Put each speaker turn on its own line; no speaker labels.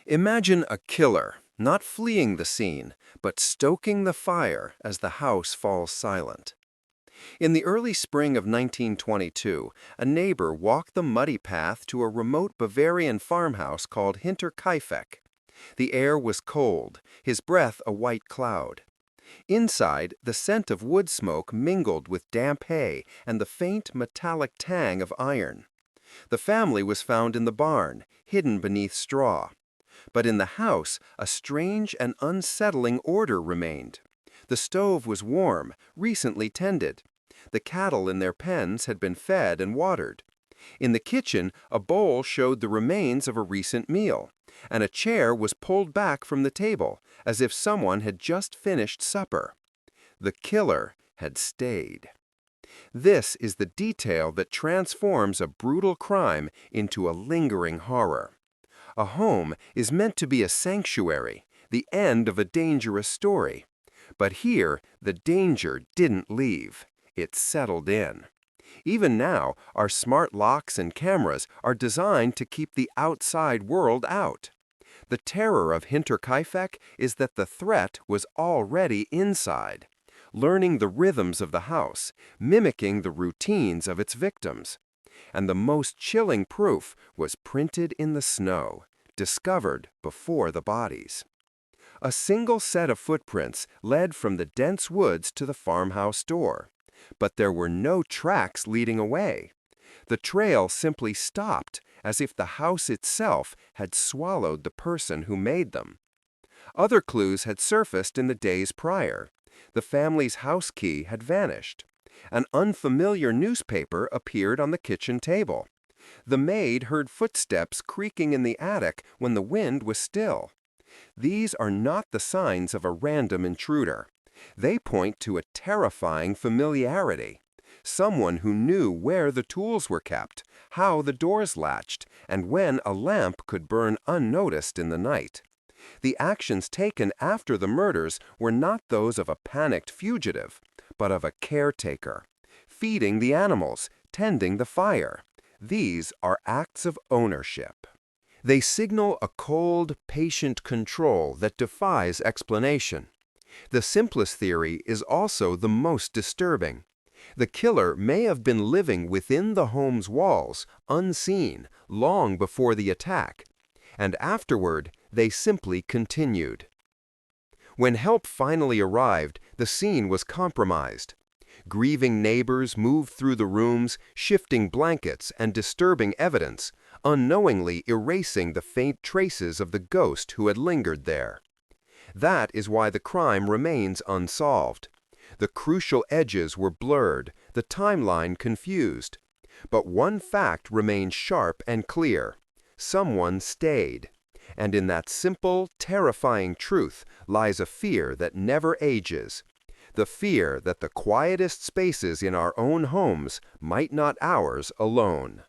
Imagine a killer, not fleeing the scene, but stoking the fire as the house falls silent. In the early spring of 1922, a neighbor walked the muddy path to a remote Bavarian farmhouse called Hinterkaifeck. The air was cold, his breath a white cloud. Inside, the scent of wood smoke mingled with damp hay and the faint metallic tang of iron. The family was found in the barn, hidden beneath straw. But in the house, a strange and unsettling order remained. The stove was warm, recently tended. The cattle in their pens had been fed and watered. In the kitchen, a bowl showed the remains of a recent meal, and a chair was pulled back from the table, as if someone had just finished supper. The killer had stayed. This is the detail that transforms a brutal crime into a lingering horror. A home is meant to be a sanctuary, the end of a dangerous story. But here, the danger didn't leave. It settled in. Even now, our smart locks and cameras are designed to keep the outside world out. The terror of Hinterkaifeck is that the threat was already inside, learning the rhythms of the house, mimicking the routines of its victims. And the most chilling proof was printed in the snow, discovered before the bodies. A single set of footprints led from the dense woods to the farmhouse door, but there were no tracks leading away. The trail simply stopped, as if the house itself had swallowed the person who made them. Other clues had surfaced in the days prior. The family's house key had vanished. An unfamiliar newspaper appeared on the kitchen table. The maid heard footsteps creaking in the attic when the wind was still. These are not the signs of a random intruder. They point to a terrifying familiarity. Someone who knew where the tools were kept, how the doors latched, and when a lamp could burn unnoticed in the night. The actions taken after the murders were not those of a panicked fugitive, but of a caretaker, feeding the animals, tending the fire. These are acts of ownership. They signal a cold, patient control that defies explanation. The simplest theory is also the most disturbing. The killer may have been living within the home's walls, unseen, long before the attack, and afterward they simply continued. When help finally arrived, the scene was compromised. Grieving neighbors moved through the rooms, shifting blankets and disturbing evidence, unknowingly erasing the faint traces of the ghost who had lingered there. That is why the crime remains unsolved. The crucial edges were blurred, the timeline confused. But one fact remains sharp and clear. Someone stayed. And in that simple, terrifying truth lies a fear that never ages. The fear that the quietest spaces in our own homes might not ours alone.